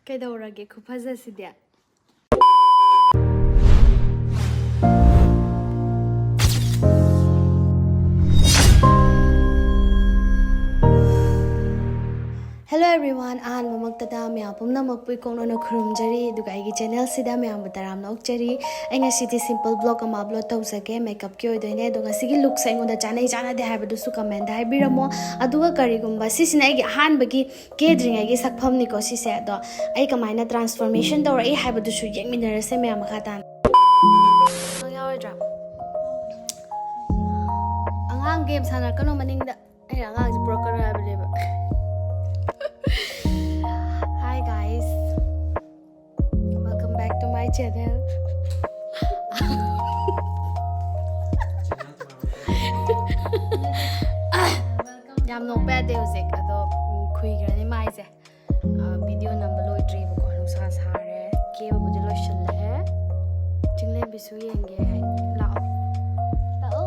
ꯀꯩꯗꯧꯔꯒꯦ ꯈꯨꯐꯖꯁꯤꯗꯤ Hello everyone, ahan mamagtada maya pumnamakpui kongnono khurumjari aduga aigi channel sida mayam taramna okchari ai ngasidi simple vlog ama upload tawjage makeup ki oidoine aduga sigi look sa ingoda chanai chana de haibadu su comment da haibiramo aduga karigumba sisina aigi ahan bagi kedring aigi sakpham ni ko sise ado ai kamaina transformation tawra ai haibadu su yengminarase mayam khatan yawadra angang game sana kano maningda ai angang broker haibadeba Hi guys, welcome back to my channel. Yam no bad music. Ado khuigrani mai je. Video number loitri ko nusa sare. Ke bu de lotion le. Jingle bisu yenge lao. Lao.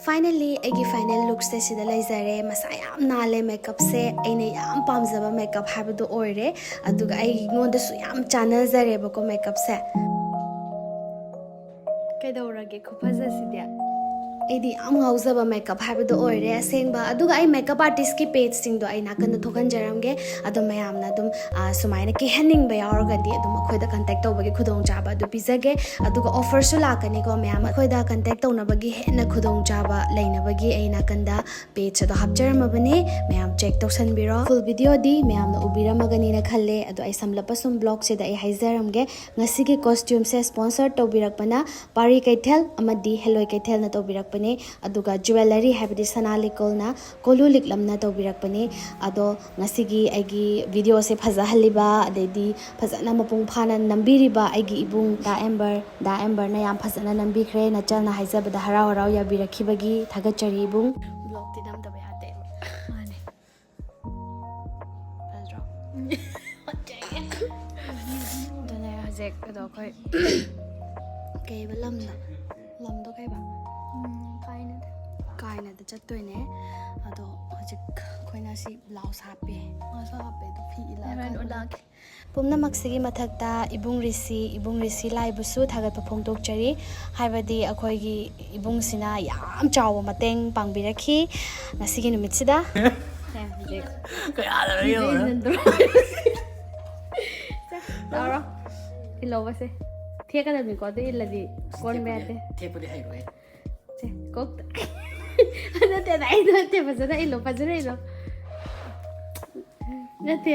Finally, aigi final looks se sida leijare masayam nale makeup se aine yam pamjaba makeup habadu oire aduga ai ngonda su yam channel zare bako makeup se kaidawrage khufaja sidia Edi am ngauzaba makeup habadu oire asengba aduga ai makeup artist ki page sing do ai nakanda thokan jaramge adu mayam na dum sumaina ki henning ba yaurgadi adu makhoida contact tawbagi khudong chaba adu pizage aduga offer su lakani ko mayam akhoida contact tawna henna khudong chaba leinabagi ai nakanda page adu hapjaramabani mayam check tawsan biro full video di mayam na ubiramagani na khalle adu ai samlapasum blog se da ai haijaramge ngasigi costume se sponsor tawbirakpana pari kaithel amadi heloi kaithel na tawbirak aduga jewelry habidi sanalikol na kolu liklamna tawbirakpani ado ngasigi aigi video se phaja haliba adedi phajana mapung phana nambiriba aigi ibung da ember na yam phajana nambikhre na chalna haijabada harau harau ya birakhibagi thagachari ibung blog ti dam tabe ate mane pazro done hajek ado khoi keiba lamdo kaiba kaina da chattoine ado hojik khoina si blouse hape do phi ila odak pumna maksigi mathakta ibung risi lai busu thagat phongtok chari haibadi akhoi gi ibung sina yam chawa mateng pangbirakhi ngasigi numit sida kaya la yo daro ilobase theka da mi ko de illadi kon bete thepudi hairoi kok Nate pasada ilo Nate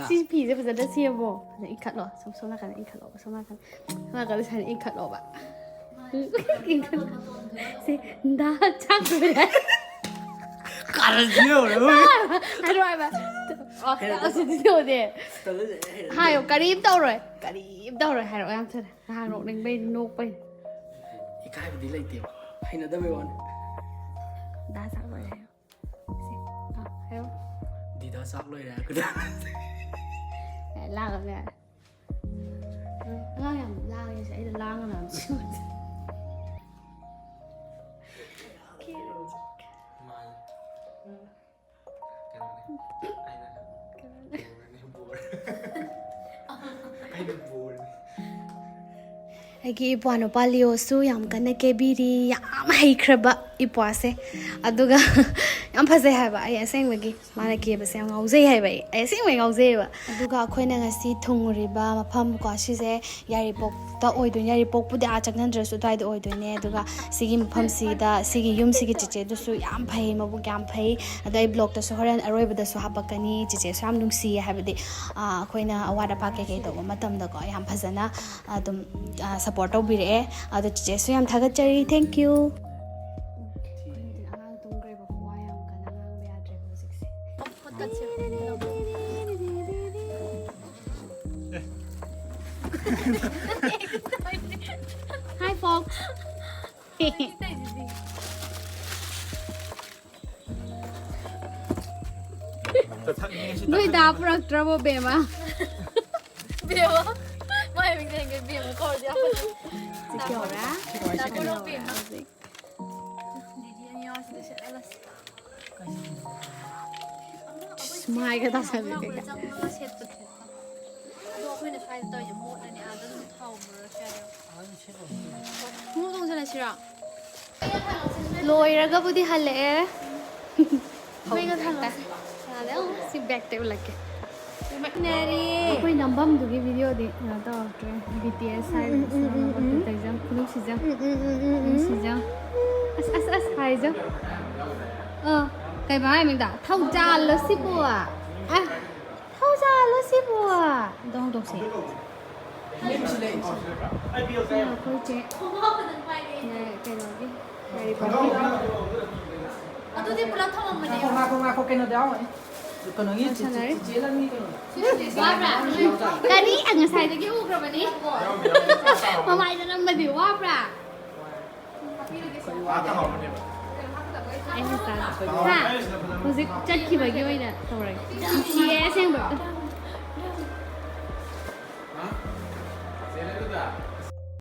si pi je pasada siamo na ikat lo sona kan san ikat lo ba si nda chak re Karazio lo Haro ba asi dio de hayo karib tau rồi haro yam thara ha nok ning bai nok bai ikai budi leite haina da bewan da sak loi si hayo di da sak loi ra kuda la ga la yam la ya sai la ga na chu Aigi epwa no palio su yam kana kebiri yam haikraba epwa se aduga yam phase haiba ai asengwagi mana kebase yam ngauzei haiba ai asengwe ngauzei ba aduga akhoina ngasi thunguriba mafam ko sise yaripok ta oidoin yaripok pudi a chaknandra twai da oidoine aduga sigi mafam sida sigi yum sigi chiche du su yam phai mabu yam phai adai blog ta su horan aroiba da su hapakani chiche su yam nungsi habidi akhoina awada pa ke to matam da ko yam phajana adum support tawbire adu chiche su yam thagachari thank you Hi folks. Noi da puraktrabo bema. Bema. Mai mình thấy cái bema có gì không? Sikora. Đã có đâu bema. Đi anh nhau thì sẽ là Smile ka ta sabi ka. nó sẽ tự hết. Đồ khuyên là phải tới những mốt này à, đó là thầu mà sẽ được. Mua đông sẽ là gì ạ? Loiragabudi hale. Mấy cái thằng Si back te ulake. Neri. Koi nambam dugi video di na ta BTS hai sa ta jam khunu si jam. As hai jam. Cái bài mình đã thâu cha lỡ xí bùa à thâu cha lỡ xí bùa à đông đông xí khôi chế này cái đó đi cái đó À, tôi đi pulang thăm mà đi. Không cái nó đéo ấy. Còn nó nghĩ chỉ là nghĩ cái đi ăn cái sai cái u rồi mà đi mà màyจะนำมาดิว่าปะem sao ha music chất khi mà cái này thôi rồi chị em xem được